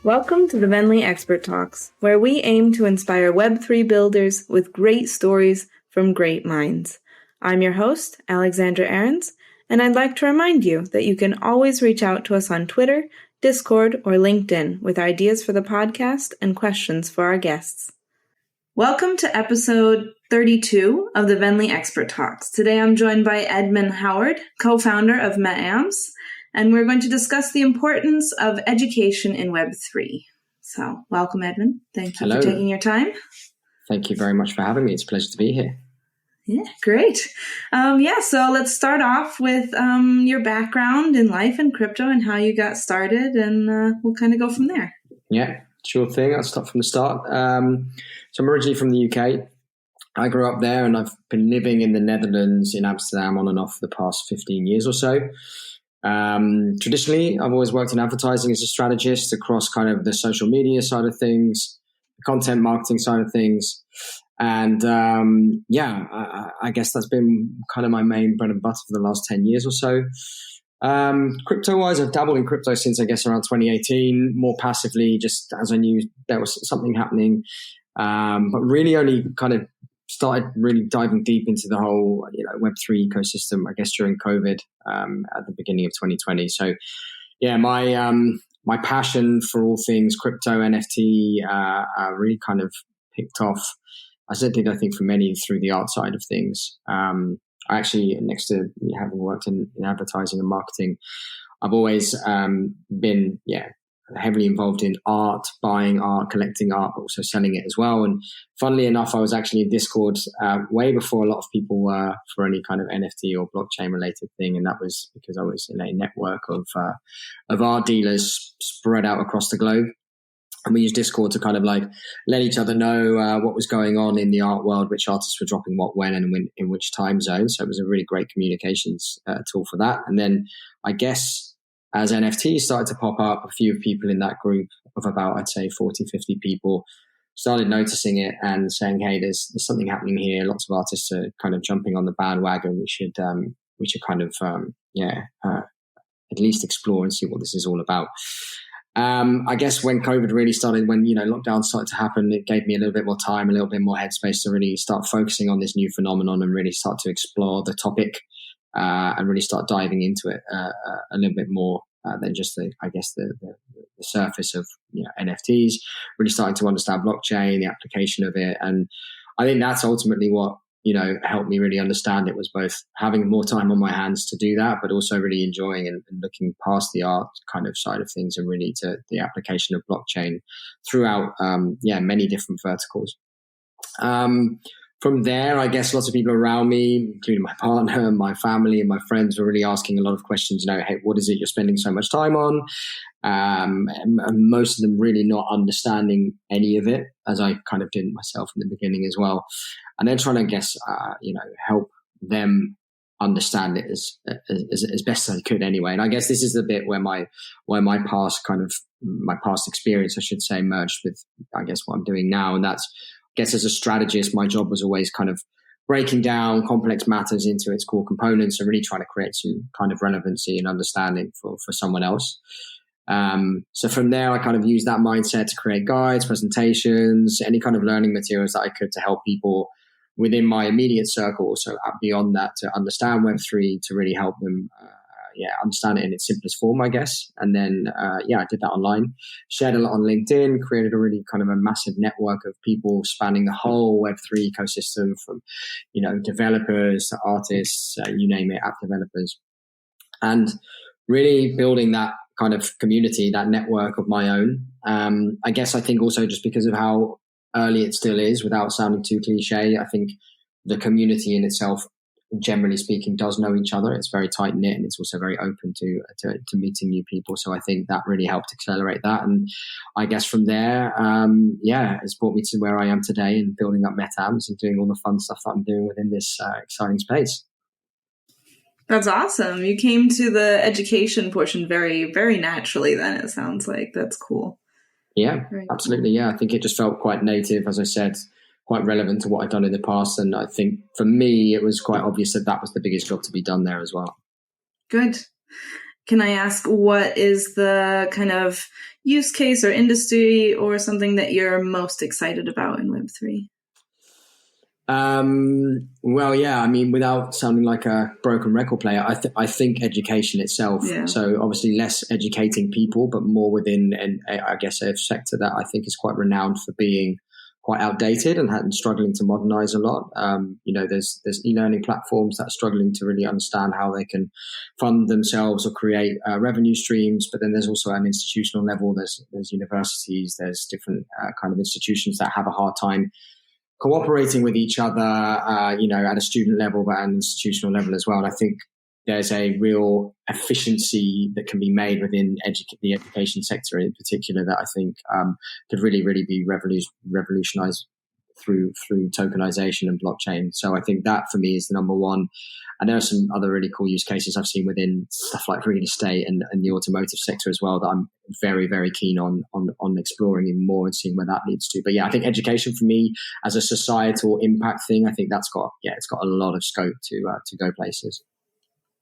Welcome to the Venly Expert Talks, where we aim to inspire Web3 builders with great stories from great minds. I'm your host, Alexandra Ahrens, and I'd like to remind you that you can always reach out to us on Twitter, Discord, or LinkedIn with ideas for the podcast and questions for our guests. Welcome to episode 32 of the Venly Expert Talks. Today I'm joined by Edmund Howard, co-founder of MET AMS, and we're going to discuss the importance of education in Web3. So welcome, Edmund. Thank you for taking your time. Thank you very much for having me. It's a pleasure to be here. Yeah, great. So let's start off with your background in life and crypto and how you got started, and we'll kind of go from there. Yeah, sure thing. I'll start from the start. So I'm originally from the UK. I grew up there, and I've been living in the Netherlands, in Amsterdam, on and off for the past 15 years or so. Traditionally, I've always worked in advertising as a strategist across kind of the social media side of things, the content marketing side of things. And I guess that's been kind of my main bread and butter for the last 10 years or so. Crypto-wise, I've dabbled in crypto since, I guess, around 2018, more passively, just as I knew there was something happening. But really only kind of started really diving deep into the whole Web3 ecosystem, I guess, during COVID at the beginning of 2020. So, yeah, my passion for all things crypto, NFT, really kind of picked off, as it did, I think, for many through the art side of things. I actually, next to having worked in advertising and marketing, I've always been, heavily involved in art, buying art, collecting art, but also selling it as well. And funnily enough, I was actually in Discord way before a lot of people were for any kind of NFT or blockchain related thing. And that was because I was in a network of art dealers spread out across the globe. And we used Discord to kind of like let each other know what was going on in the art world, which artists were dropping what, when, and in which time zone. So it was a really great communications tool for that. And then I guess as NFTs started to pop up, a few people in that group of about, I'd say, 40, 50 people started noticing it and saying, hey, there's something happening here. Lots of artists are kind of jumping on the bandwagon. We should kind of, at least explore and see what this is all about. I guess when COVID really started, when, lockdown started to happen, it gave me a little bit more time, a little bit more headspace to really start focusing on this new phenomenon and really start to explore the topic and really start diving into it a little bit more than just the surface of NFTs, really starting to understand blockchain, the application of it. And I think that's ultimately what, helped me really understand it, was both having more time on my hands to do that, but also really enjoying and looking past the art kind of side of things and really to the application of blockchain throughout, many different verticals. From there, I guess lots of people around me, including my partner, my family, and my friends, were really asking a lot of questions. Hey, what is it you're spending so much time on? And most of them really not understanding any of it, as I kind of did myself in the beginning as well. And then trying to, help them understand it as best as I could anyway. And I guess this is the bit where my past experience, I should say, merged with, I guess, what I'm doing now. And that's, I guess, as a strategist, my job was always kind of breaking down complex matters into its core components and really trying to create some kind of relevancy and understanding for someone else. So from there, I kind of used that mindset to create guides, presentations, any kind of learning materials that I could to help people within my immediate circle. So beyond that, to understand Web3, to really help them understand it in its simplest form, I guess. And then, I did that online, shared a lot on LinkedIn, created a really kind of a massive network of people spanning the whole Web3 ecosystem, from, developers to artists, you name it, app developers, and really building that kind of community, that network of my own. I guess I think also just because of how early it still is, without sounding too cliche, I think the community in itself, generally speaking, does know each other. It's very tight knit, and it's also very open to meeting new people. So I think that really helped accelerate that. And I guess from there, it's brought me to where I am today and building up MET AMS and doing all the fun stuff that I'm doing within this exciting space. That's awesome. You came to the education portion very, very naturally then, it sounds like. That's cool. Yeah, absolutely. Yeah, I think it just felt quite native, as I said, quite relevant to what I'd done in the past. And I think for me, it was quite obvious that was the biggest job to be done there as well. Good. Can I ask, what is the kind of use case or industry or something that you're most excited about in Web3? Well, yeah, I mean, without sounding like a broken record player, I think education itself. Yeah. So obviously less educating people, but more within, I guess, a sector that I think is quite renowned for being quite outdated and struggling to modernize a lot. There's e-learning platforms that are struggling to really understand how they can fund themselves or create revenue streams. But then there's also an institutional level. There's universities. There's different kind of institutions that have a hard time cooperating with each other, at a student level, but at an institutional level as well. And I think there's a real efficiency that can be made within the education sector in particular that I think could really, really be revolutionized through tokenization and blockchain. So I think that for me is the number one. And there are some other really cool use cases I've seen within stuff like real estate and the automotive sector as well that I'm very, very keen on exploring even more and seeing where that leads to. But yeah, I think education for me as a societal impact thing, I think it's got a lot of scope to go places.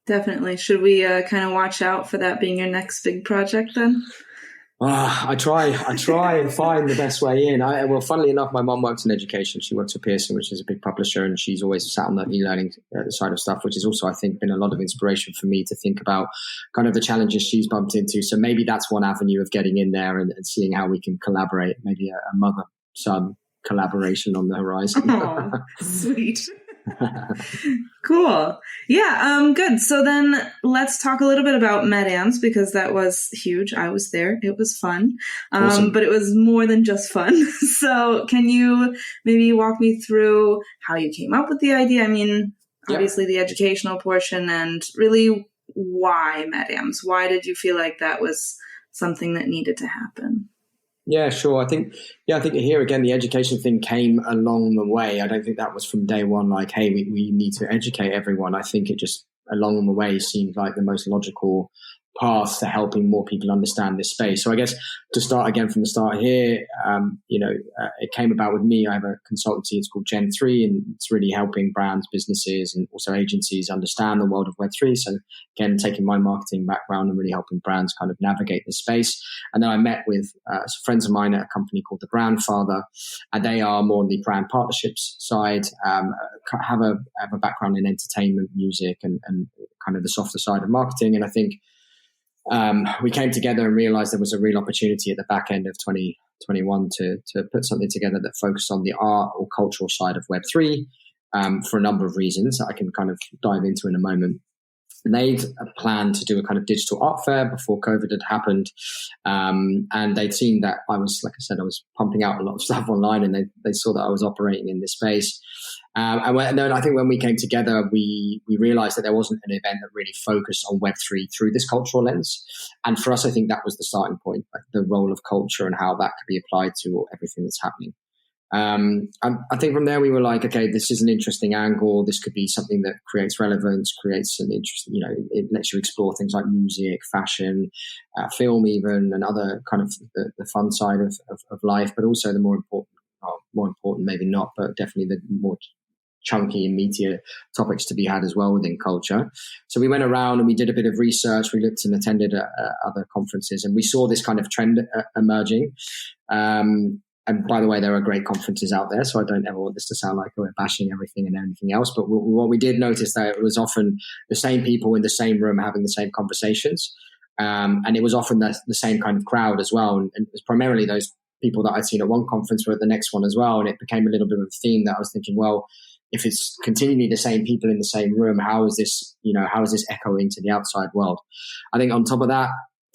Definitely. Should we kind of watch out for that being your next big project then? I try and find the best way in. Well, funnily enough, my mum works in education. She works for Pearson, which is a big publisher, and she's always sat on the e-learning side of stuff, which is also, I think, been a lot of inspiration for me to think about kind of the challenges she's bumped into. So maybe that's one avenue of getting in there and seeing how we can collaborate, maybe a mother-son collaboration on the horizon. Oh, sweet. Cool. Yeah, good. So then let's talk a little bit about MET AMS, because that was huge. I was there. It was fun. Awesome. But it was more than just fun. So can you maybe walk me through how you came up with the idea? I mean, obviously the educational portion, and really why MET AMS? Why did you feel like that was something that needed to happen? Yeah, sure. I think here again, the education thing came along the way. I don't think that was from day one, like, hey, we need to educate everyone. I think it just along the way seemed like the most logical path to helping more people understand this space. So I guess to start again from the start here, it came about with me. I have a consultancy, it's called Gen 3, and it's really helping brands, businesses, and also agencies understand the world of Web3. So again, taking my marketing background and really helping brands kind of navigate this space. And then I met with some friends of mine at a company called The Brand Father, and they are more on the brand partnerships side, have a background in entertainment, music, and kind of the softer side of marketing. And I think we came together and realized there was a real opportunity at the back end of 2021 to put something together that focused on the art or cultural side of Web3 for a number of reasons that I can kind of dive into in a moment. And they'd planned to do a kind of digital art fair before COVID had happened. And they'd seen that I was pumping out a lot of stuff online, and they saw that I was operating in this space. And then I think when we came together, we realized that there wasn't an event that really focused on Web3 through this cultural lens. And for us, I think that was the starting point, like the role of culture and how that could be applied to everything that's happening. I think from there we were like, okay, this is an interesting angle. This could be something that creates relevance, creates an interest. It lets you explore things like music, fashion, film, even, and other kind of the fun side of life, but also the more important, maybe not, but definitely the more chunky and meatier topics to be had as well within culture. So we went around and we did a bit of research. We looked and attended other conferences, and we saw this kind of trend emerging. And by the way, there are great conferences out there, so I don't ever want this to sound like we're bashing everything and anything else. But what we did notice that it was often the same people in the same room having the same conversations. And it was often the same kind of crowd as well. And it was primarily those people that I'd seen at one conference were at the next one as well. And it became a little bit of a theme that I was thinking, well, if it's continually the same people in the same room, how is this echoing to the outside world? I think on top of that,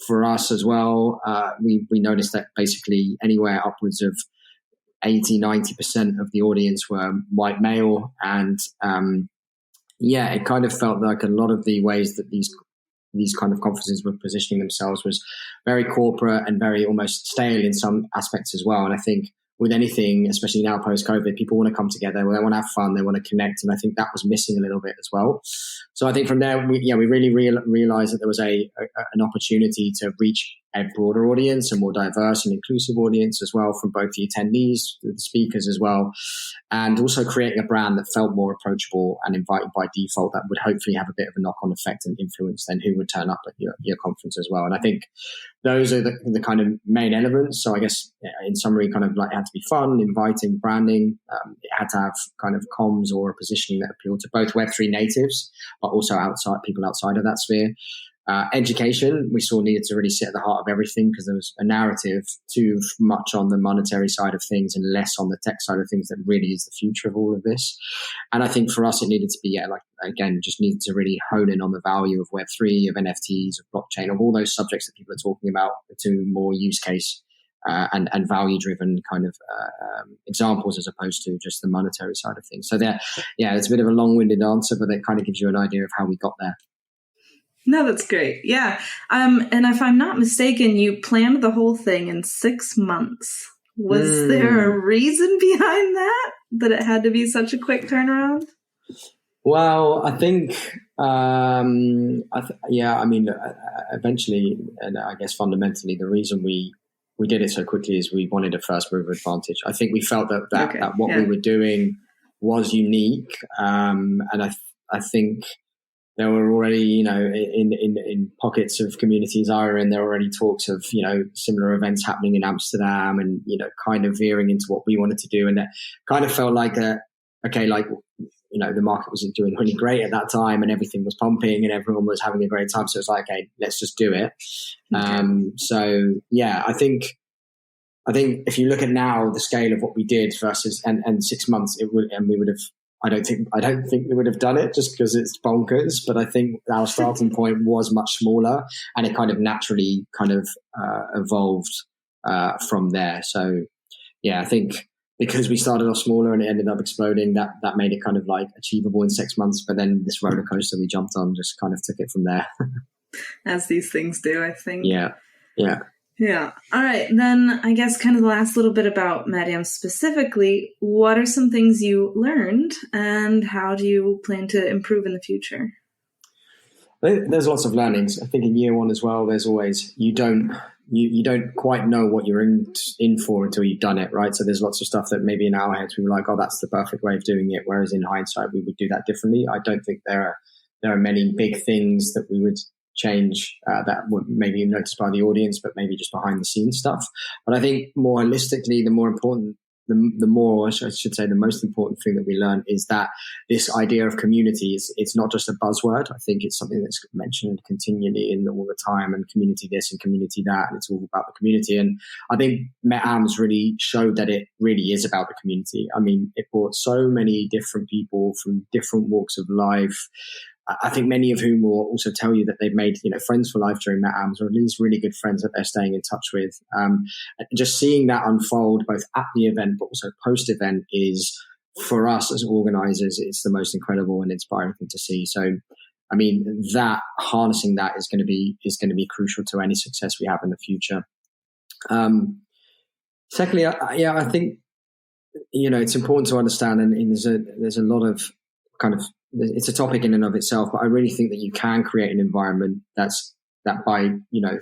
for us as well, we noticed that basically anywhere upwards of 80-90% of the audience were white male. And it kind of felt like a lot of the ways that these kind of conferences were positioning themselves was very corporate and very almost stale in some aspects as well. And I think with anything, especially now post-COVID, people want to come together, they want to have fun, they want to connect. And I think that was missing a little bit as well. So I think from there, we really realized that there was an opportunity to reach a broader audience, a more diverse and inclusive audience as well, from both the attendees, the speakers as well, and also creating a brand that felt more approachable and inviting by default, that would hopefully have a bit of a knock-on effect and influence then who would turn up at your conference as well. And I think those are the kind of main elements. So I guess in summary, kind of like it had to be fun, inviting, branding. It had to have kind of comms or a positioning that appealed to both Web3 natives, but also people outside of that sphere. Education, we saw, needed to really sit at the heart of everything, because there was a narrative too much on the monetary side of things and less on the tech side of things that really is the future of all of this. And I think for us, it needed to be, just needed to really hone in on the value of Web3, of NFTs, of blockchain, of all those subjects that people are talking about, to more use case and value-driven kind of examples, as opposed to just the monetary side of things. So it's a bit of a long-winded answer, but it kind of gives you an idea of how we got there. No, that's great. Yeah. And if I'm not mistaken, you planned the whole thing in 6 months. Was there a reason behind that it had to be such a quick turnaround? Well, I think, eventually, and I guess fundamentally, the reason we did it so quickly is we wanted a first mover advantage. I think we felt that what we were doing was unique. And I think there were already, in pockets of communities I were in, there were already talks of, similar events happening in Amsterdam, and, kind of veering into what we wanted to do. And it kind of felt like the market was doing really great at that time, and everything was pumping and everyone was having a great time. So it was like, okay, let's just do it. Okay. I think if you look at now the scale of what we did versus, and 6 months, we would have, I don't think we would have done it just because it's bonkers, but I think our starting point was much smaller, and it kind of naturally evolved from there. So I think because we started off smaller and it ended up exploding, that made it kind of like achievable in 6 months. But then this roller coaster we jumped on just kind of took it from there. As these things do, I think. Yeah. Yeah. All right. Then I guess kind of the last little bit about MET AMS specifically. What are some things you learned, and how do you plan to improve in the future? There's lots of learnings. I think in year one as well, there's always, you don't quite know what you're in for until you've done it, right? So there's lots of stuff that maybe in our heads we were like, oh, that's the perfect way of doing it. Whereas in hindsight, we would do that differently. I don't think there are many big things that we would change that would maybe noticed by the audience, but maybe just behind the scenes stuff. But I think more holistically, the most important thing that we learned is that this idea of community it's not just a buzzword. I think it's something that's mentioned continually and all the time, and community this and community that, and it's all about the community. And I think MET AMS really showed that it really is about the community. I mean, it brought so many different people from different walks of life. I think many of whom will also tell you that they've made friends for life during MET AMS, or at least really good friends that they're staying in touch with. Just seeing that unfold both at the event but also post-event is, for us as organizers, it's the most incredible and inspiring thing to see. So, I mean, that harnessing that is going to be crucial to any success we have in the future. Secondly, I think it's important to understand, and there's a lot of kind of, it's a topic in and of itself, but I really think that you can create an environment that by,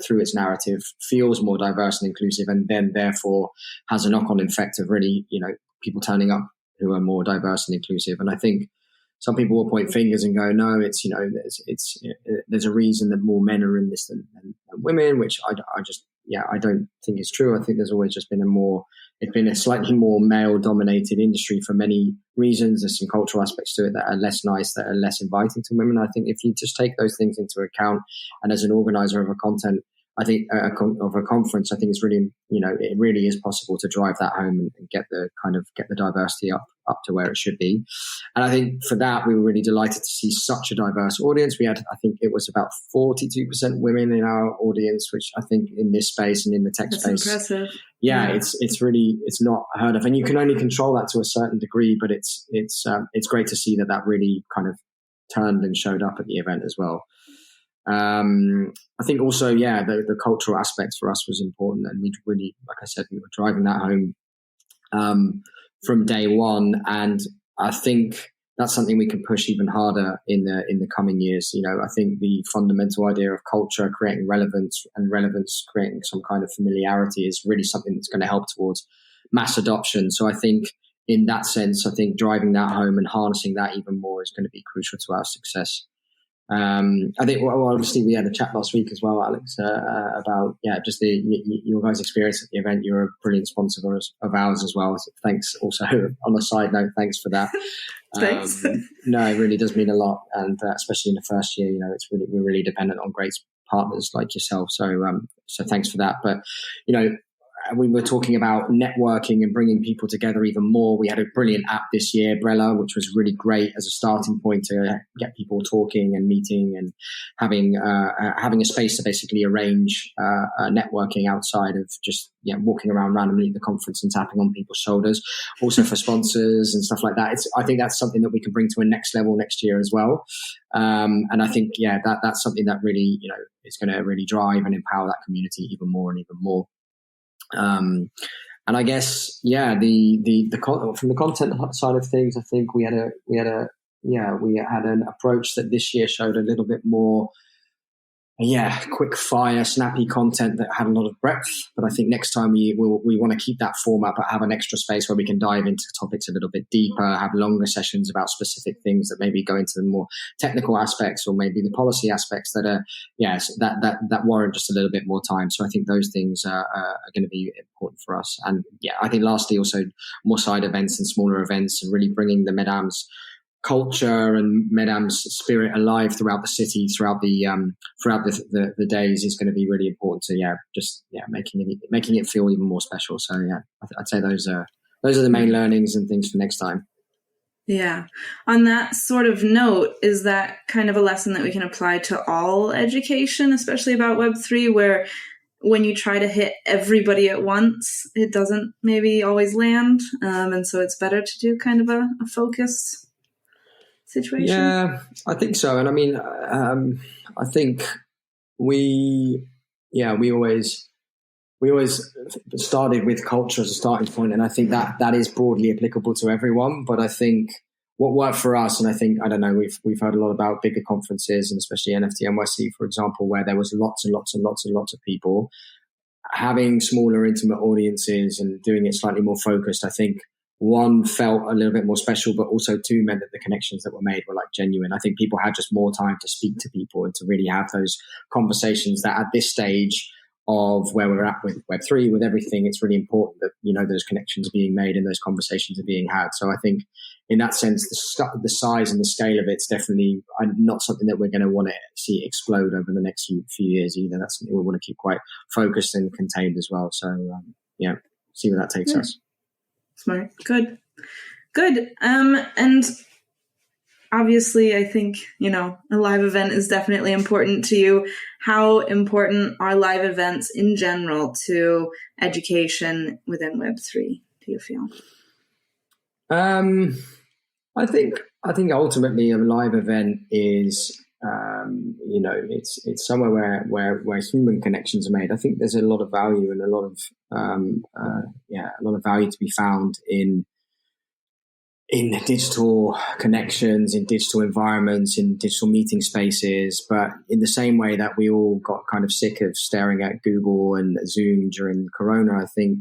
through its narrative feels more diverse and inclusive, and then therefore has a knock-on effect of really, people turning up who are more diverse and inclusive. And I think some people will point fingers and go, no, it's, there's a reason that more men are in this than women, which I don't think is true. I think there's always just been it's been a slightly more male-dominated industry for many reasons. There's some cultural aspects to it that are less nice, that are less inviting to women. I think if you just take those things into account, and as an organizer of a content, I think of a conference, I think it's really, it really is possible to drive that home and get the diversity up to where it should be. And I think for that, we were really delighted to see such a diverse audience. We had, I think it was about 42% women in our audience, which I think in this space and in the tech space, impressive. Yeah, it's really, it's not heard of, and you can only control that to a certain degree. But it's great to see that really kind of turned and showed up at the event as well. I think also, the cultural aspect for us was important, and we really, like I said, we were driving that home from day one. And I think that's something we can push even harder in the coming years. I think the fundamental idea of culture creating relevance, and relevance creating some kind of familiarity, is really something that's going to help towards mass adoption. So I think in that sense, I think driving that home and harnessing that even more is going to be crucial to our success. I think, obviously we had a chat last week as well, Alex, about just your guys' experience at the event. You're a brilliant sponsor of ours as well. So thanks. Also, on a side note, thanks for that. Thanks. No, it really does mean a lot, and especially in the first year, we're really dependent on great partners like yourself. So thanks for that. But we were talking about networking and bringing people together even more. We had a brilliant app this year, Brella, which was really great as a starting point to get people talking and meeting and having a space to basically arrange networking outside of just walking around randomly at the conference and tapping on people's shoulders. Also for sponsors and stuff like that. I think that's something that we can bring to a next level next year as well. And I think that's something that really is going to really drive and empower that community even more and even more. And I guess, from the content side of things, I think we had an approach that this year showed a little bit more, quick fire, snappy content that had a lot of breadth. But I think next time we want to keep that format, but have an extra space where we can dive into topics a little bit deeper, have longer sessions about specific things that maybe go into the more technical aspects, or maybe the policy aspects that are, that warrant just a little bit more time. So I think those things are going to be important for us. And I think lastly, also more side events and smaller events, and really bringing the MET AMS culture and MET AMS spirit alive throughout the city, throughout the days, is going to be really important to making it feel even more special. So I'd say those are the main learnings and things for next time. Yeah. On that sort of note, is that kind of a lesson that we can apply to all education, especially about Web3, where when you try to hit everybody at once, it doesn't maybe always land, and so it's better to do kind of a focused situation? Yeah, I think so. And I mean, I think we always started with culture as a starting point, and I think that is broadly applicable to everyone. But I think what worked for us, and I think, I don't know, we've heard a lot about bigger conferences, and especially NFT NYC, for example, where there was lots and lots and lots and lots of people. Having smaller, intimate audiences and doing it slightly more focused, I think, one, felt a little bit more special, but also two, meant that the connections that were made were genuine. I think people had just more time to speak to people and to really have those conversations that at this stage of where we're at with Web3, with everything, it's really important that, those connections are being made and those conversations are being had. So I think in that sense, the size and the scale of it's definitely not something that we're going to want to see explode over the next few years either. That's something we want to keep quite focused and contained as well. So, see where that takes us. Smart. Good. And obviously, I think, a live event is definitely important to you. How important are live events in general to education within Web3, do you feel? I think ultimately a live event is, it's somewhere where human connections are made. I think there's a lot of value and a lot of value to be found in digital connections, in digital environments, in digital meeting spaces. But in the same way that we all got kind of sick of staring at Google and Zoom during Corona, I think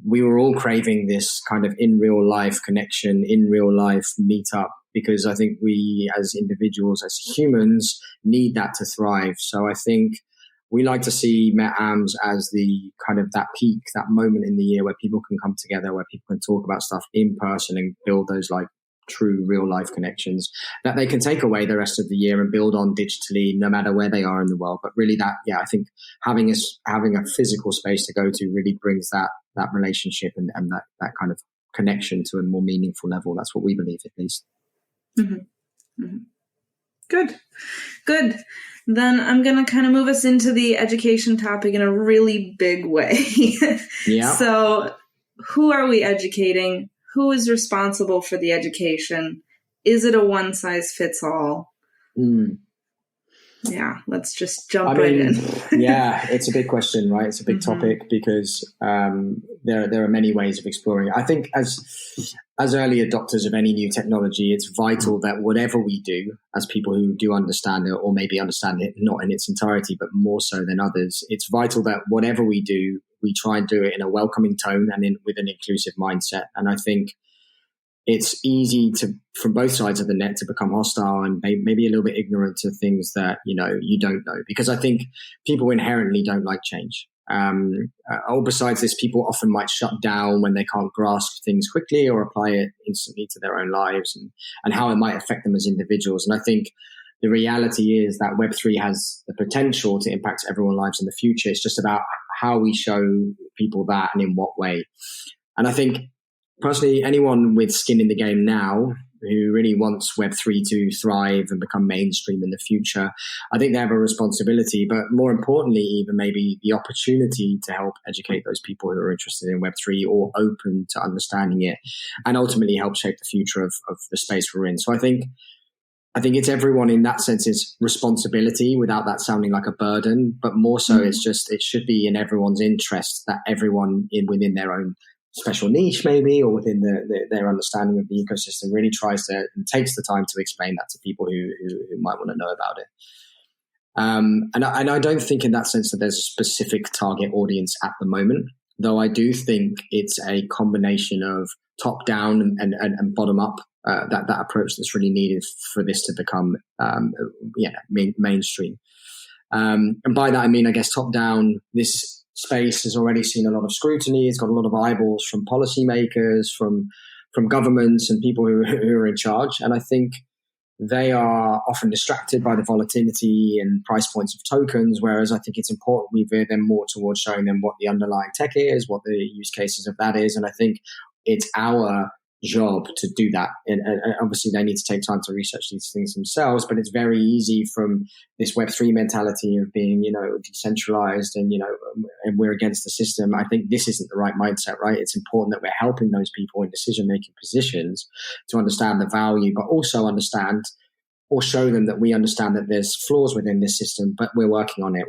we were all craving this kind of in real life connection, in real life meetup, because I think we as individuals, as humans, need that to thrive. So I think we like to see MET AMS as the kind of that peak, that moment in the year where people can come together, where people can talk about stuff in person and build those true real life connections that they can take away the rest of the year and build on digitally, no matter where they are in the world. But really I think having a physical space to go to really brings that relationship and that kind of connection to a more meaningful level. That's what we believe, at least. Mm-hmm. Mm-hmm. Good. Then I'm going to kind of move us into the education topic in a really big way. Yeah. So who are we educating? Who is responsible for the education? Is it a one size fits all? Yeah, let's just jump right in. Yeah, it's a big question, right? It's a big topic because there are many ways of exploring it. I think as early adopters of any new technology, it's vital that whatever we do, as people who do understand it, or maybe understand it not in its entirety, but more so than others, it's vital that whatever we do, we try and do it in a welcoming tone and with an inclusive mindset. And I think it's easy from both sides of the net to become hostile and maybe a little bit ignorant to things that, you don't know, because I think people inherently don't like change. Or besides this, people often might shut down when they can't grasp things quickly or apply it instantly to their own lives and how it might affect them as individuals. And I think the reality is that Web3 has the potential to impact everyone's lives in the future. It's just about how we show people that and in what way. And I think, personally, anyone with skin in the game now who really wants Web3 to thrive and become mainstream in the future, I think they have a responsibility, but more importantly, even maybe the opportunity to help educate those people who are interested in Web3 or open to understanding it, and ultimately help shape the future of the space we're in. So I think it's everyone in that sense is responsibility without that sounding like a burden, but more so it should be in everyone's interest that everyone within their own special niche maybe, or within their understanding of the ecosystem, really tries to and takes the time to explain that to people who might want to know about it. And I don't think in that sense that there's a specific target audience at the moment, though I do think it's a combination of top down and bottom up, that approach that's really needed for this to become mainstream. And by that I mean, I guess top down, this space has already seen a lot of scrutiny. It's got a lot of eyeballs from policymakers, from governments and people who are in charge. And I think they are often distracted by the volatility and price points of tokens, whereas I think it's important we veer them more towards showing them what the underlying tech is, what the use cases of that is. And I think it's our job to do that. And obviously they need to take time to research these things themselves, but it's very easy from this Web3 mentality of being, decentralized and we're against the system. I think this isn't the right mindset, right? It's important that we're helping those people in decision-making positions to understand the value, but also understand or show them that we understand that there's flaws within this system, but we're working on it.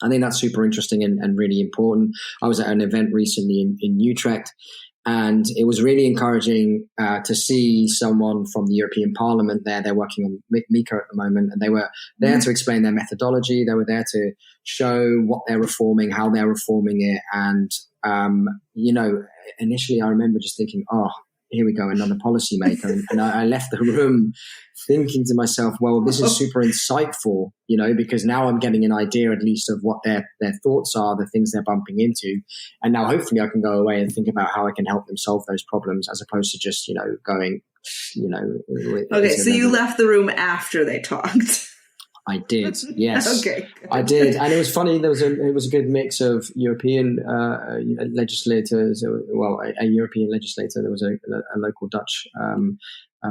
I think that's super interesting and really important. I was at an event recently in Utrecht, and it was really encouraging to see someone from the European Parliament there. They're working on MiCA at the moment, and they were there to explain their methodology. They were there to show what they're reforming, how they're reforming it. And, initially I remember just thinking, oh, here we go, another policymaker. And I left the room thinking to myself, well, this is super insightful, because now I'm getting an idea at least of what their thoughts are, the things they're bumping into. And now hopefully I can go away and think about how I can help them solve those problems, as opposed to just, going, Okay, so you left the room after they talked. I did, yes. Okay. I did. And it was funny, it was a good mix of European legislators, a European legislator. There was a local Dutch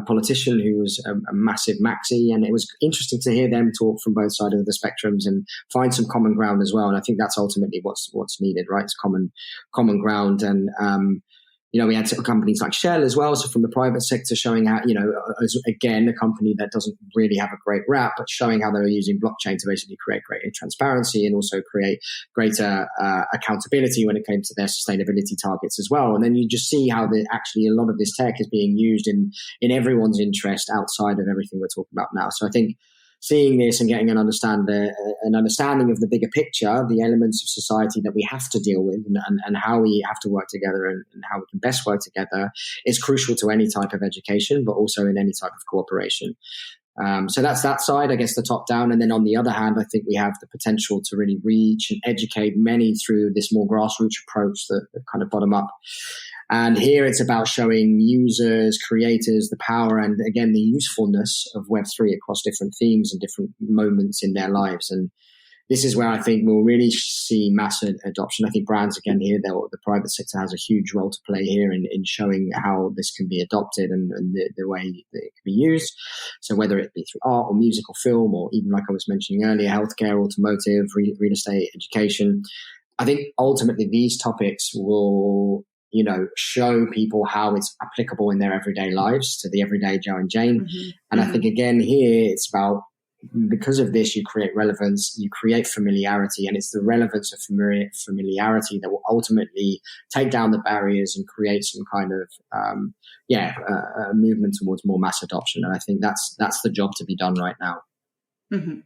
politician who was a massive maxi, and it was interesting to hear them talk from both sides of the spectrums and find some common ground as well. And I think that's ultimately what's needed, right? It's common ground. And we had companies like Shell as well, so from the private sector, showing how, as, again, a company that doesn't really have a great rap, but showing how they're using blockchain to basically create greater transparency and also create greater accountability when it came to their sustainability targets as well. And then you just see how actually a lot of this tech is being used in everyone's interest outside of everything we're talking about now. So I think seeing this and getting an understanding of the bigger picture, the elements of society that we have to deal with and how we have to work together and how we can best work together is crucial to any type of education, but also in any type of cooperation. So that's that side, I guess, the top down. And then on the other hand, I think we have the potential to really reach and educate many through this more grassroots approach that kind of bottom up. And here it's about showing users, creators, the power and, again, the usefulness of Web3 across different themes and different moments in their lives. And this is where I think we'll really see mass adoption. I think brands, again, here, the private sector has a huge role to play here in showing how this can be adopted and the way that it can be used. So whether it be through art or music or film, or even, like I was mentioning earlier, healthcare, automotive, real estate, education, I think ultimately these topics will show people how it's applicable in their everyday lives to the everyday Joe and Jane. Mm-hmm. And I think, again, here it's about because of this, you create relevance, you create familiarity, and it's the relevance of familiarity that will ultimately take down the barriers and create some kind of a movement towards more mass adoption. And I think that's the job to be done right now. Mm-hmm.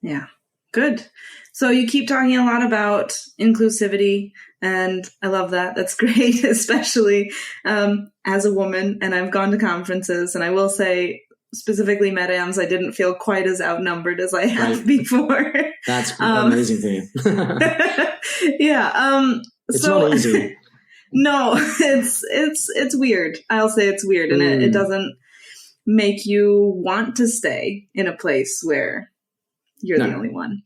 Yeah, good. So you keep talking a lot about inclusivity, and I love that. That's great, especially as a woman. And I've gone to conferences, and I will say, specifically MET AMS, I didn't feel quite as outnumbered as I have before. That's amazing for you. Yeah. It's not easy. No, it's weird. I'll say it's weird, and it doesn't make you want to stay in a place where you're the only one.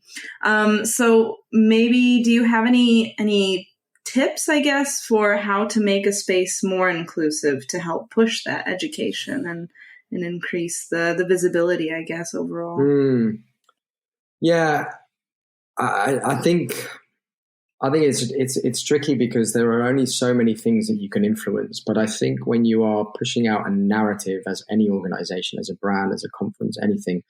So maybe, do you have any tips, I guess, for how to make a space more inclusive to help push that education and increase the visibility, I guess, overall? Yeah, I think it's tricky because there are only so many things that you can influence. But I think when you are pushing out a narrative as any organization, as a brand, as a conference, anything,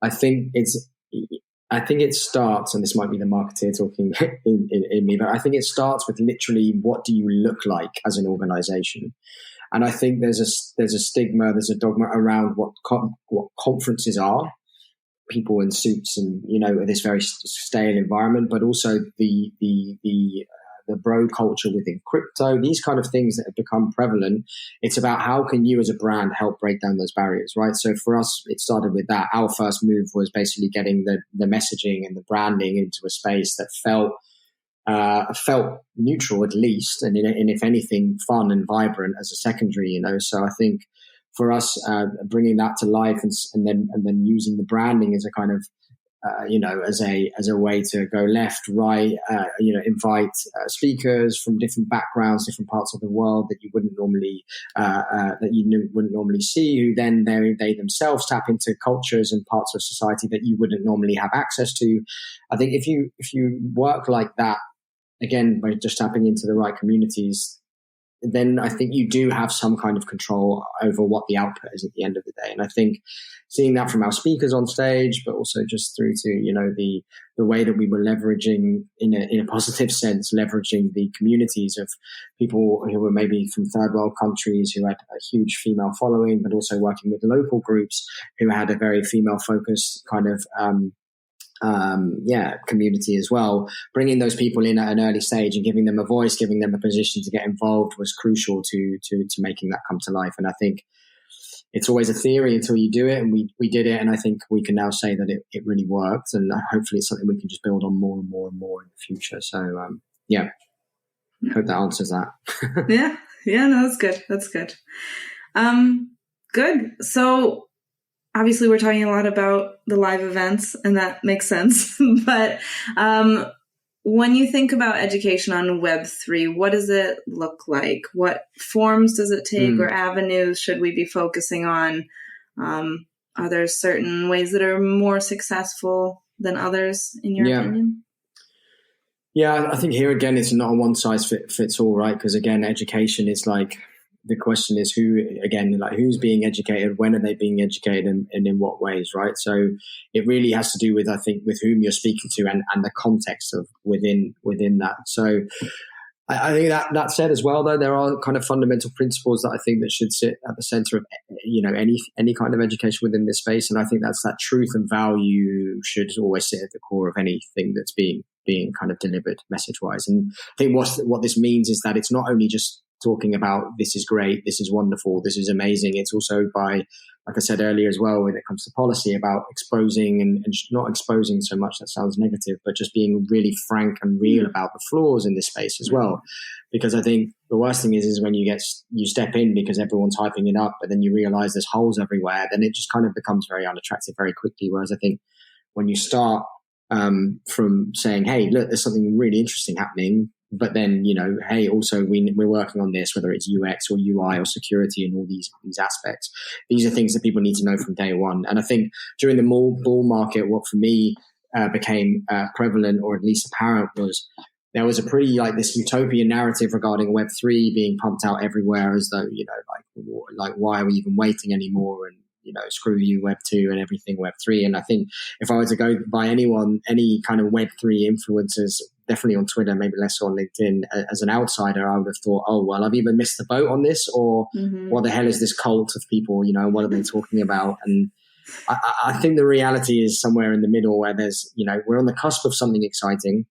I think it starts, and this might be the marketeer talking in me, but I think it starts with literally, what do you look like as an organization? And I think there's a stigma, there's a dogma around what conferences are, people in suits and, this very stale environment, but also the bro culture within crypto, these kind of things that have become prevalent. It's about how can you as a brand help break down those barriers, right? So for us, it started with that. Our first move was basically getting the messaging and the branding into a space that felt neutral at least, and if anything, fun and vibrant as a secondary. So I think for us, bringing that to life and then using the branding as a kind of as a way to go left, right, invite speakers from different backgrounds, different parts of the world that you wouldn't normally see, who then they themselves tap into cultures and parts of society that you wouldn't normally have access to. I think if you work like that, again, by just tapping into the right communities, then I think you do have some kind of control over what the output is at the end of the day. And I think seeing that from our speakers on stage, but also just through to, the way that we were leveraging in a positive sense, leveraging the communities of people who were maybe from third world countries who had a huge female following, but also working with local groups who had a very female focused kind of, community as well. Bringing those people in at an early stage and giving them a voice, giving them a position to get involved was crucial to making that come to life. And I think it's always a theory until you do it, and we did it, and I think we can now say that it really worked, and hopefully it's something we can just build on more and more and more in the future. So hope that answers that. No, that's good. Good. So obviously, we're talking a lot about the live events, and that makes sense. But when you think about education on Web3, what does it look like? What forms does it take, or avenues should we be focusing on? Are there certain ways that are more successful than others, in your opinion? Yeah, I think here again, it's not a one size fits all, right? Because again, education is like, the question is who's being educated, when are they being educated, and in what ways, right? So it really has to do with, I think, with whom you're speaking to and the context of within that. So I think that said as well, though, there are kind of fundamental principles that I think that should sit at the center of, any kind of education within this space. And I think that's that truth and value should always sit at the core of anything that's being kind of delivered message wise. And I think what this means is that it's not only just talking about this is great, this is wonderful, this is amazing. It's also by, like I said earlier as well, when it comes to policy, about exposing and not exposing so much that sounds negative, but just being really frank and real about the flaws in this space as well. Because I think the worst thing is when you step in because everyone's hyping it up, but then you realize there's holes everywhere, then it just kind of becomes very unattractive very quickly. Whereas I think when you start from saying, hey, look, there's something really interesting happening, but then, hey, also we're working on this, whether it's UX or UI or security and all these aspects. These are things that people need to know from day one. And I think during the bull market, what for me became prevalent, or at least apparent, was there was a pretty this utopian narrative regarding Web3 being pumped out everywhere as though, like why are we even waiting anymore? And, screw you Web2 and everything Web3. And I think if I were to go by any kind of Web3 influencers, definitely on Twitter, maybe less on LinkedIn, as an outsider, I would have thought, oh, well, I've either missed the boat on this, or what the hell is this cult of people, what are they talking about? And I think the reality is somewhere in the middle, where there's, we're on the cusp of something exciting.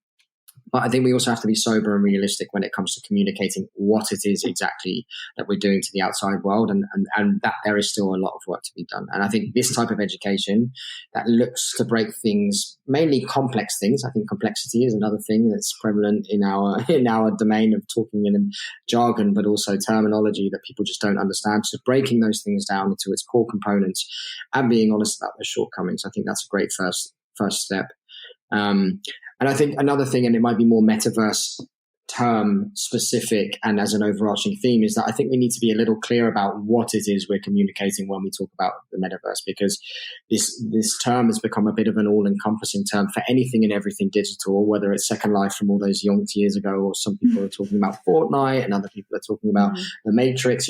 But I think we also have to be sober and realistic when it comes to communicating what it is exactly that we're doing to the outside world, and that there is still a lot of work to be done. And I think this type of education that looks to break things, mainly complex things. I think complexity is another thing that's prevalent in our domain of talking in jargon, but also terminology that people just don't understand. So breaking those things down into its core components and being honest about the shortcomings, I think that's a great first step. And I think another thing, and it might be more metaverse term specific and as an overarching theme, is that I think we need to be a little clear about what it is we're communicating when we talk about the metaverse, because this term has become a bit of an all-encompassing term for anything and everything digital, whether it's Second Life from all those years ago, or some people are talking about Fortnite and other people are talking about the Matrix.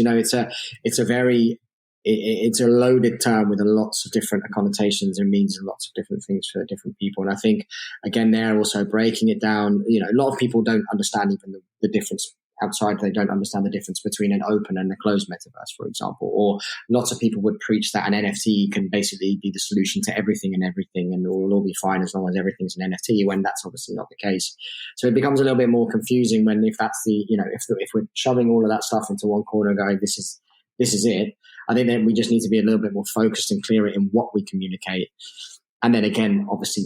It's a loaded term with lots of different connotations and means lots of different things for different people. And I think, again, they're also breaking it down. A lot of people don't understand even the difference outside. They don't understand the difference between an open and a closed metaverse, for example. Or lots of people would preach that an NFT can basically be the solution to everything, and it will all be fine as long as everything's an NFT, when that's obviously not the case. So it becomes a little bit more confusing if that's if we're shoving all of that stuff into one corner and going, this is it. I think that we just need to be a little bit more focused and clearer in what we communicate. And then again, obviously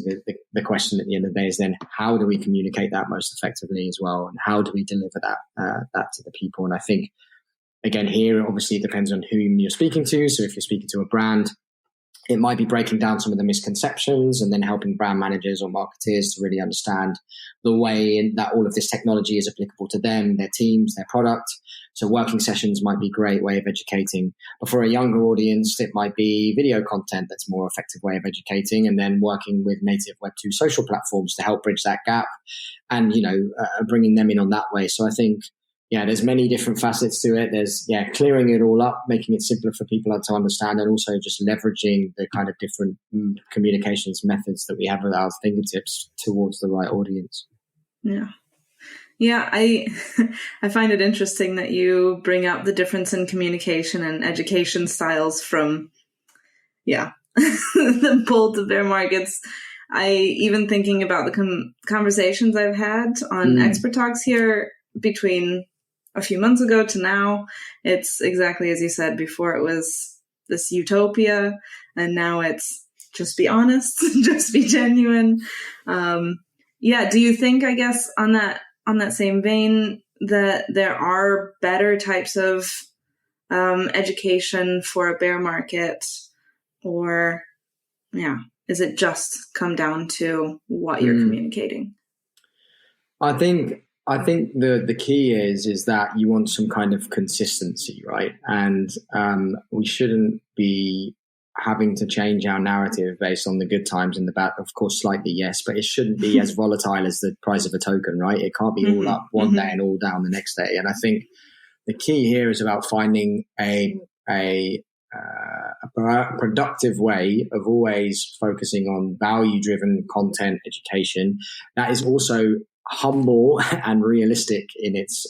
the question at the end of the day is then, how do we communicate that most effectively as well? And how do we deliver that to the people? And I think, again, here, obviously it depends on whom you're speaking to. So if you're speaking to a brand, it might be breaking down some of the misconceptions and then helping brand managers or marketeers to really understand the way that all of this technology is applicable to them, their teams, their product. So working sessions might be a great way of educating. But for a younger audience, it might be video content that's a more effective way of educating, and then working with native Web2 social platforms to help bridge that gap and, bringing them in on that way. So I think, there's many different facets to it. There's, clearing it all up, making it simpler for people to understand, and also just leveraging the kind of different communications methods that we have at our fingertips towards the right audience. Yeah, I find it interesting that you bring up the difference in communication and education styles from, the bull to bear markets. Even thinking about the conversations I've had on Expert Talks here between a few months ago to now, it's exactly as you said. Before it was this utopia, and now it's just be honest, just be genuine. Do you think, I guess, on that same vein, that there are better types of education for a bear market, or is it just come down to what you're communicating? I think the key is that you want some kind of consistency, right? And we shouldn't be having to change our narrative based on the good times and the bad. Of course, slightly, yes, but it shouldn't be as volatile as the price of a token, right? It can't be all up one day and all down the next day. And I think the key here is about finding a productive way of always focusing on value-driven content education that is also humble and realistic in its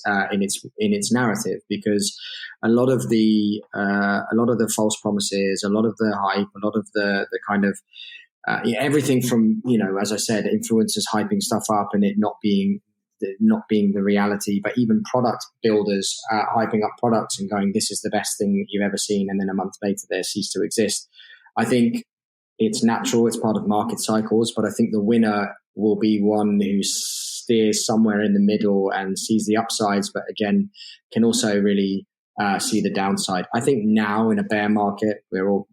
narrative, because a lot of the false promises, a lot of the hype, a lot of the kind of everything from, as I said, influencers hyping stuff up and it not being the reality, but even product builders hyping up products and going, this is the best thing you've ever seen, and then a month later they cease to exist. I think it's natural, it's part of market cycles, but I think the winner will be one who steers somewhere in the middle and sees the upsides, but again, can also really see the downside. I think now in a bear market, we're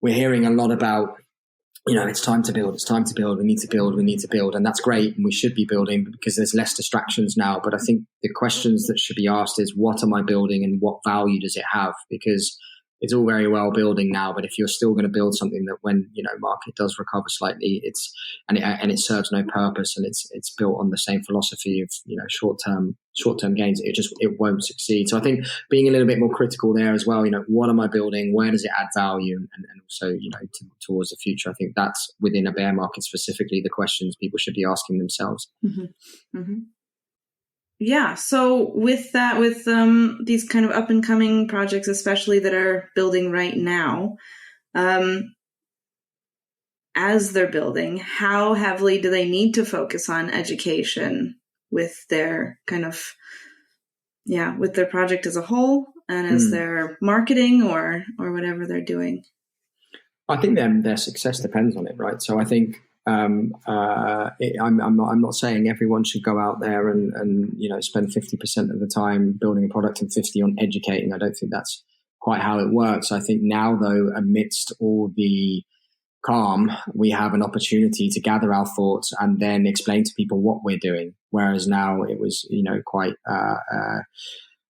hearing a lot about, it's time to build, we need to build. And that's great. And we should be building because there's less distractions now. But I think the questions that should be asked is, what am I building and what value does it have? Because it's all very well building now, but if you're still going to build something that when, market does recover slightly, it serves no purpose, and it's built on the same philosophy of, short-term gains, it won't succeed. So I think being a little bit more critical there as well, what am I building? Where does it add value? And also, towards the future, I think that's within a bear market specifically, the questions people should be asking themselves. Mm-hmm. Mm-hmm. Yeah. So with that, with these kind of up and coming projects, especially that are building right now, as they're building, how heavily do they need to focus on education with their with their project as a whole and as their marketing or whatever they're doing? I think their success depends on it, right? So I think I'm not saying everyone should go out there and spend 50% of the time building a product and 50% on educating. I don't think that's quite how it works. I think now, though, amidst all the calm, we have an opportunity to gather our thoughts and then explain to people what we're doing. Whereas now it was, quite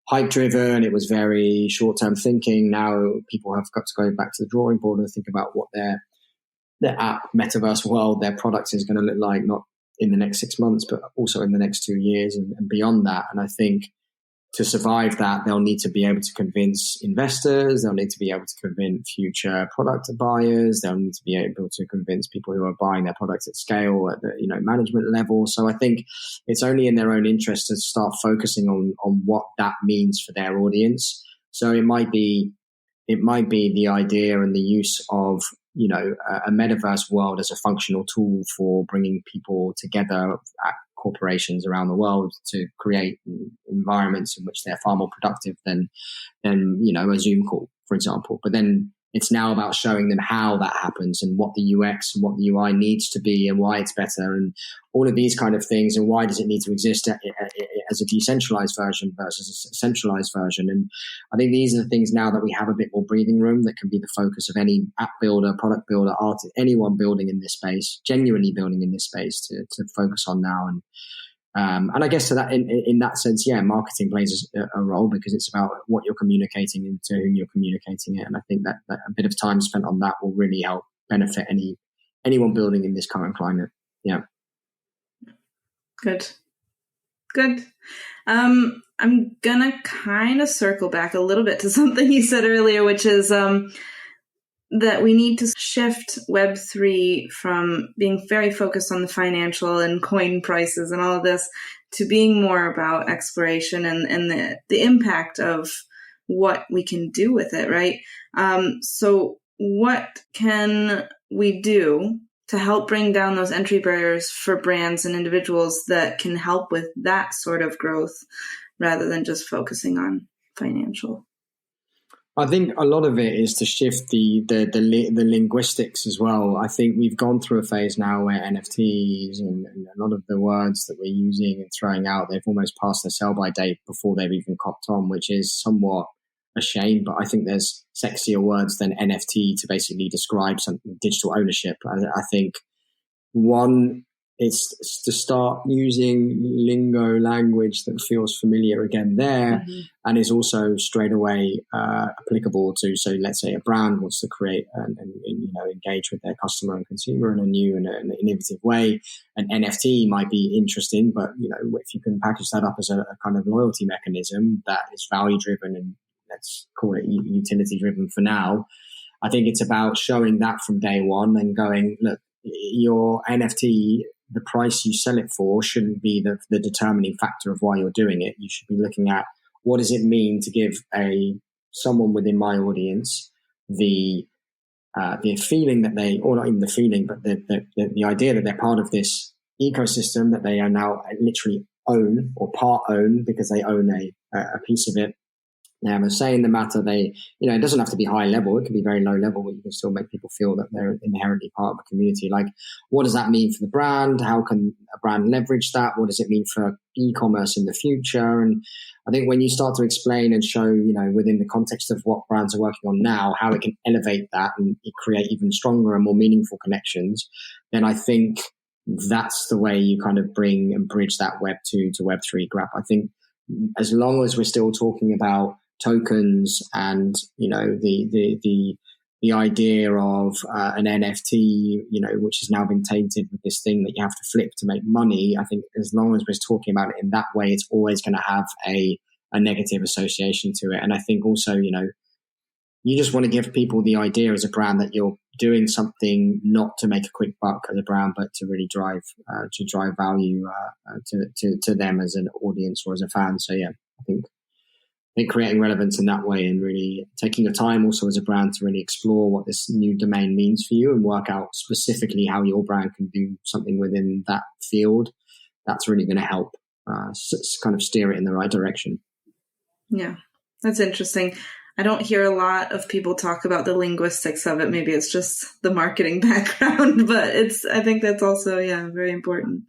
hype driven. It was very short-term thinking. Now people have got to go back to the drawing board and think about what their app, metaverse world, their product is going to look like, not in the next 6 months, but also in the next 2 years and beyond that. And I think to survive that, they'll need to be able to convince investors. They'll need to be able to convince future product buyers. They'll need to be able to convince people who are buying their products at scale at the management level. So I think it's only in their own interest to start focusing on what that means for their audience. So it might be the idea and the use of a metaverse world as a functional tool for bringing people together at corporations around the world to create environments in which they're far more productive than a Zoom call, for example. But then it's now about showing them how that happens and what the UX and what the UI needs to be and why it's better and all of these kind of things, and why does it need to exist as a decentralized version versus a centralized version. And I think these are the things now that we have a bit more breathing room that can be the focus of any app builder, product builder, artist, anyone building in this space, genuinely building in this space to focus on now. And I guess to that, in that sense, marketing plays a role because it's about what you're communicating and to whom you're communicating it. And I think that a bit of time spent on that will really help benefit anyone building in this current climate. Yeah. Good. I'm gonna kind of circle back a little bit to something you said earlier, which is that we need to shift Web3 from being very focused on the financial and coin prices and all of this to being more about exploration and the impact of what we can do with it, right? So what can we do to help bring down those entry barriers for brands and individuals that can help with that sort of growth rather than just focusing on financial? I think a lot of it is to shift the linguistics as well. I think we've gone through a phase now where NFTs and a lot of the words that we're using and throwing out, they've almost passed their sell-by date before they've even copped on, which is somewhat a shame. But I think there's sexier words than NFT to basically describe something digital ownership. I think one, it's to start using lingo language that feels familiar again there, and is also straight away applicable to. So let's say a brand wants to create and engage with their customer and consumer in a new and an innovative way. An NFT might be interesting, but if you can package that up as a kind of loyalty mechanism that is value driven and let's call it utility driven for now, I think it's about showing that from day one and going, look, your NFT, the price you sell it for shouldn't be the determining factor of why you're doing it. You should be looking at what does it mean to give someone within my audience the feeling that they, or not even the feeling, but the idea that they're part of this ecosystem that they are now literally own or part own because they own a piece of it. They have a say in the matter. It doesn't have to be high level. It can be very low level, but you can still make people feel that they're inherently part of a community. Like, what does that mean for the brand? How can a brand leverage that? What does it mean for e-commerce in the future? And I think when you start to explain and show, within the context of what brands are working on now, how it can elevate that and create even stronger and more meaningful connections, then I think that's the way you kind of bring and bridge that Web 2 to Web 3 gap. I think as long as we're still talking about tokens and, the idea of an NFT, which has now been tainted with this thing that you have to flip to make money. I think as long as we're talking about it in that way, it's always going to have a negative association to it. And I think also, you just want to give people the idea as a brand that you're doing something not to make a quick buck as a brand, but to really drive value to them as an audience or as a fan. So yeah, I think creating relevance in that way and really taking the time also as a brand to really explore what this new domain means for you and work out specifically how your brand can do something within that field, that's really going to help kind of steer it in the right direction. Yeah, that's interesting. I don't hear a lot of people talk about the linguistics of it. Maybe it's just the marketing background, but I think that's also, very important.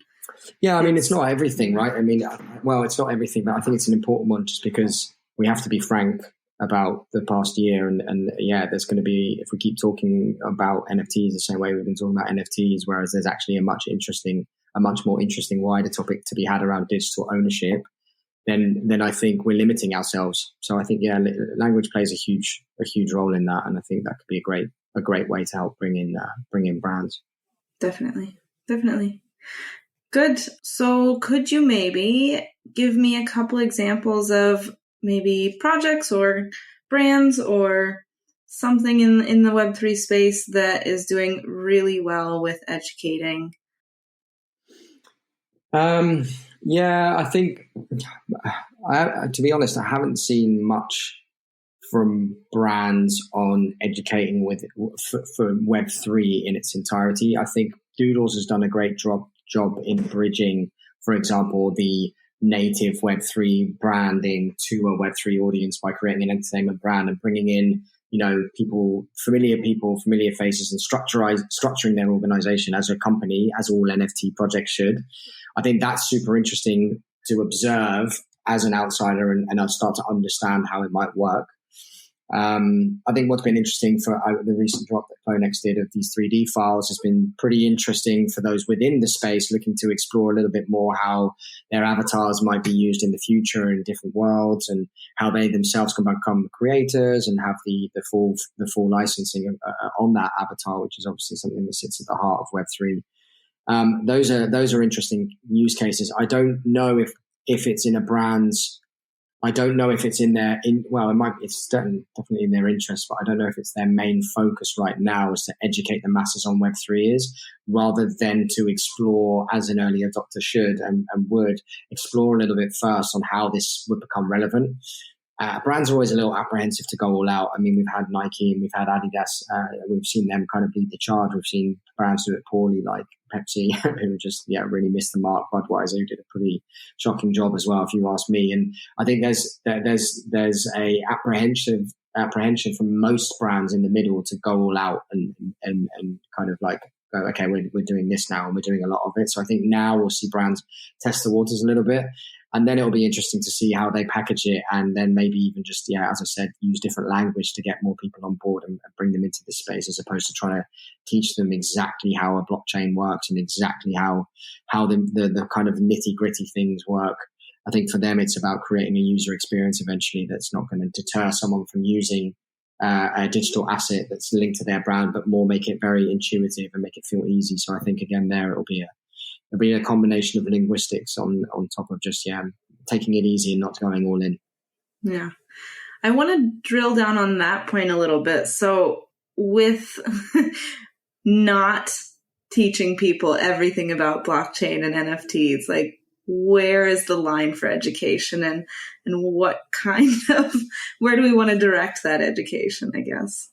Yeah, I mean, it's not everything, right? I mean, well, it's not everything, but I think it's an important one just because we have to be frank about the past year. And there's going to be, if we keep talking about NFTs the same way we've been talking about NFTs, whereas there's actually a much more interesting wider topic to be had around digital ownership, then I think we're limiting ourselves. So I think, language plays a huge role in that. And I think that could be a great way to help bring in brands. Definitely. Good. So could you maybe give me a couple examples of maybe projects or brands or something in the Web3 space that is doing really well with educating? I think, to be honest, I haven't seen much from brands on educating for Web3 in its entirety. I think Doodles has done a great job in bridging, for example, the native Web3 branding to a Web3 audience by creating an entertainment brand and bringing in, familiar faces, and structuring their organization as a company, as all NFT projects should. I think that's super interesting to observe as an outsider and I'll start to understand how it might work. I think what's been interesting for the recent drop that Phonex did of these 3D files has been pretty interesting for those within the space looking to explore a little bit more how their avatars might be used in the future in different worlds and how they themselves can become creators and have the full licensing on that avatar, which is obviously something that sits at the heart of Web3. Those are interesting use cases. I don't know if it's in a brand's. I don't know if it's it's definitely in their interest, but I don't know if it's their main focus right now is to educate the masses on Web3 rather than to explore, as an early adopter should and would, explore a little bit first on how this would become relevant. Brands are always a little apprehensive to go all out. I mean, we've had Nike and we've had Adidas. We've seen them kind of lead the charge. We've seen brands do it poorly, like Pepsi, who just really missed the mark. Budweiser, who did a pretty shocking job as well, if you ask me. And I think there's a apprehension from most brands in the middle to go all out and kind of like go, okay, we're doing this now and we're doing a lot of it. So I think now we'll see brands test the waters a little bit. And then it'll be interesting to see how they package it and then maybe even just, as I said, use different language to get more people on board and bring them into this space as opposed to trying to teach them exactly how a blockchain works and exactly how the kind of nitty gritty things work. I think for them, it's about creating a user experience eventually that's not going to deter someone from using a digital asset that's linked to their brand, but more make it very intuitive and make it feel easy. So I think, again, it'll be a combination of linguistics on top of just, taking it easy and not going all in. Yeah. I want to drill down on that point a little bit. So with not teaching people everything about blockchain and NFTs, like where is the line for education and what kind of, where do we want to direct that education, I guess?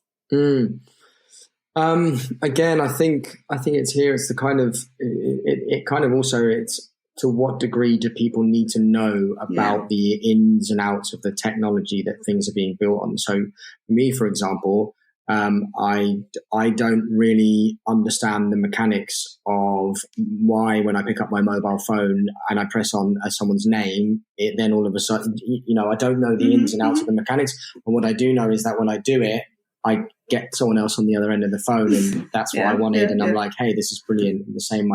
Again, I think it's here. It's the kind of it kind of also it's to what degree do people need to know about the ins and outs of the technology that things are being built on. So for me, for example, I don't really understand the mechanics of why when I pick up my mobile phone and I press on someone's name, it then all of a sudden, I don't know the ins and outs of the mechanics. And what I do know is that when I do it, I get someone else on the other end of the phone and that's what I wanted. And I'm like, hey, this is brilliant. And the same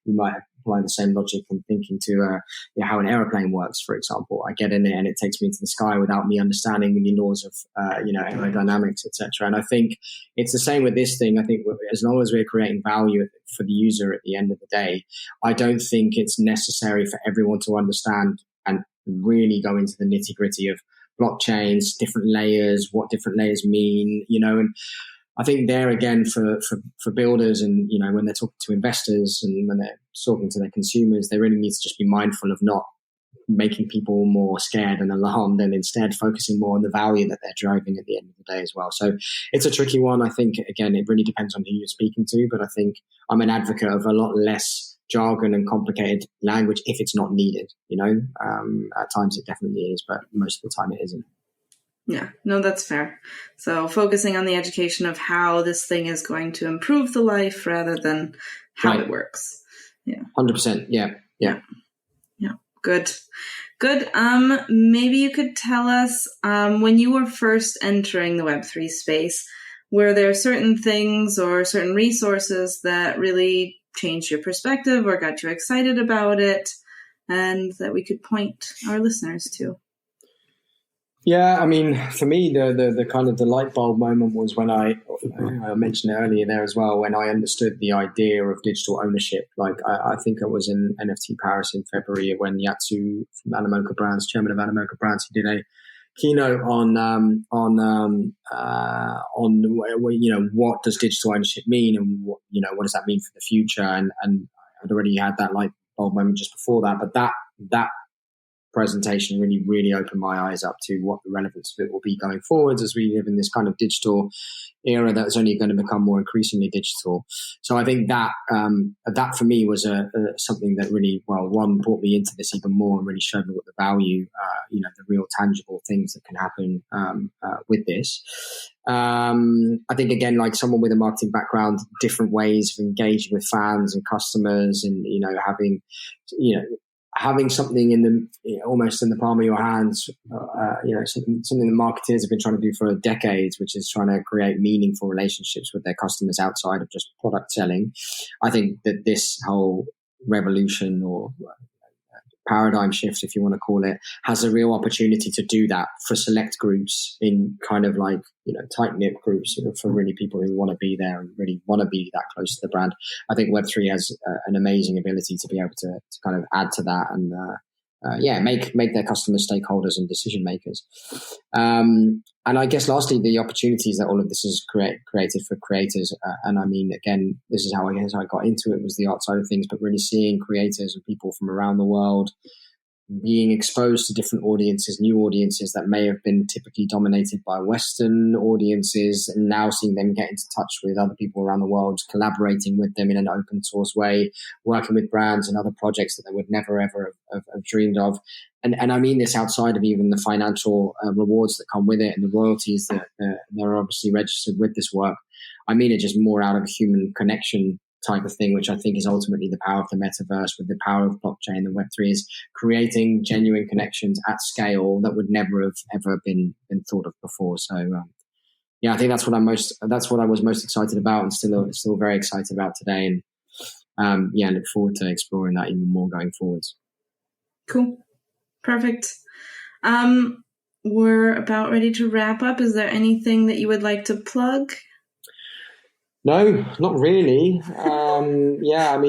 you might have apply the same logic and thinking to how an aeroplane works, for example. I get in it and it takes me into the sky without me understanding the laws of aerodynamics, etc. And I think it's the same with this thing. I think as long as we're creating value for the user at the end of the day, I don't think it's necessary for everyone to understand and really go into the nitty-gritty of blockchains, different layers, what different layers mean, and I think there again for builders and, when they're talking to investors and when they're talking to their consumers, they really need to just be mindful of not making people more scared and alarmed and instead focusing more on the value that they're driving at the end of the day as well. So it's a tricky one. I think, again, it really depends on who you're speaking to, but I think I'm an advocate of a lot less jargon and complicated language if it's not needed, at times it definitely is, but most of the time it isn't. Yeah, no, that's fair. So focusing on the education of how this thing is going to improve the life rather than how it works. Yeah. 100%. Yeah. Good. Maybe you could tell us, when you were first entering the Web3 space, were there certain things or certain resources that really changed your perspective or got you excited about it and that we could point our listeners to? Yeah, I mean, for me, the kind of the light bulb moment was when I mentioned it earlier there as well, when I understood the idea of digital ownership. Like, I think I was in NFT Paris in February when Yatsu from Animoca Brands, chairman of Animoca Brands, he did a keynote on what does digital ownership mean and what does that mean for the future. And I'd already had that light bulb moment just before that, but that presentation really opened my eyes up to what the relevance of it will be going forwards as we live in this kind of digital era that's only going to become more increasingly digital. So I think that for me was something that really, one, brought me into this even more and really showed me what the value, the real tangible things that can happen with this. I think, again, like someone with a marketing background, different ways of engaging with fans and customers and, having something almost in the palm of your hands, something that marketers have been trying to do for decades, which is trying to create meaningful relationships with their customers outside of just product selling. I think that this whole revolution or paradigm shift, if you want to call it, has a real opportunity to do that for select groups in kind of like, tight-knit groups for really people who want to be there and really want to be that close to the brand. I think Web3 has an amazing ability to be able to kind of add to that and, make their customers stakeholders and decision makers. And I guess lastly, the opportunities that all of this has created for creators. And I mean, again, this is how I got into it, was the art side of things, but really seeing creators and people from around the world being exposed to different audiences, new audiences that may have been typically dominated by Western audiences, and now seeing them get into touch with other people around the world, collaborating with them in an open source way, working with brands and other projects that they would never ever have dreamed of. And I mean this outside of even the financial rewards that come with it and the royalties that are obviously registered with this work. I mean it just more out of a human connection type of thing, which I think is ultimately the power of the metaverse with the power of blockchain and Web3, is creating genuine connections at scale that would never have ever been thought of before. So I think that's what I was most excited about and still very excited about today. And look forward to exploring that even more going forwards. Cool. Perfect. We're about ready to wrap up. Is there anything that you would like to plug? No, not really.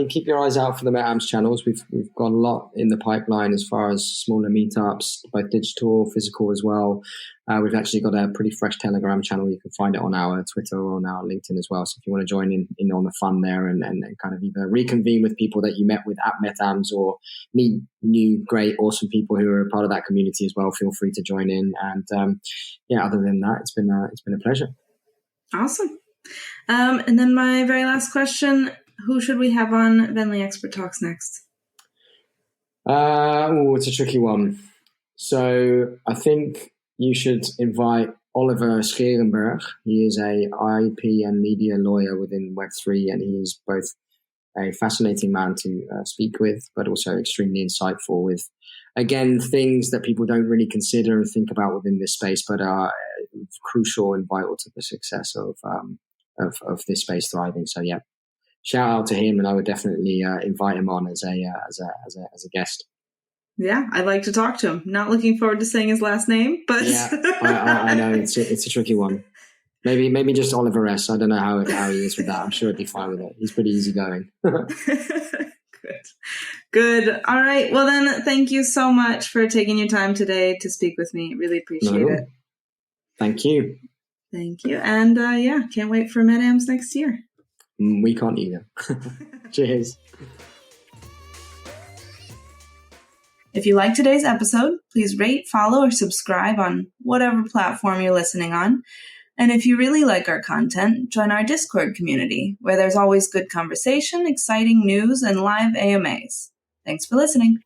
Keep your eyes out for the MET AMS channels. We've got a lot in the pipeline as far as smaller meetups, both digital, physical as well. We've actually got a pretty fresh Telegram channel. You can find it on our Twitter or on our LinkedIn as well. So if you want to join in on the fun there and kind of either reconvene with people that you met with at MET AMS or meet new, great, awesome people who are a part of that community as well, feel free to join in. And other than that, it's been a pleasure. Awesome. And then my very last question, who should we have on Venly Expert Talks next? It's a tricky one. So I think you should invite Oliver Scherenberg. He is a IP and media lawyer within Web3, and he is both a fascinating man to speak with, but also extremely insightful with, again, things that people don't really consider and think about within this space, but are crucial and vital to the success of this space thriving. So shout out to him, and I would definitely invite him on as a guest. Yeah, I'd like to talk to him. Not looking forward to saying his last name, but yeah, I know it's a tricky one. Maybe just Oliver S. I don't know how he is with that. I'm sure he'd be fine with it. He's pretty easygoing. Good. All right. Well, then, thank you so much for taking your time today to speak with me. Really appreciate it. Thank you. Thank you. And can't wait for MET AMS next year. We can't either. Cheers. If you like today's episode, please rate, follow, or subscribe on whatever platform you're listening on. And if you really like our content, join our Discord community, where there's always good conversation, exciting news, and live AMAs. Thanks for listening.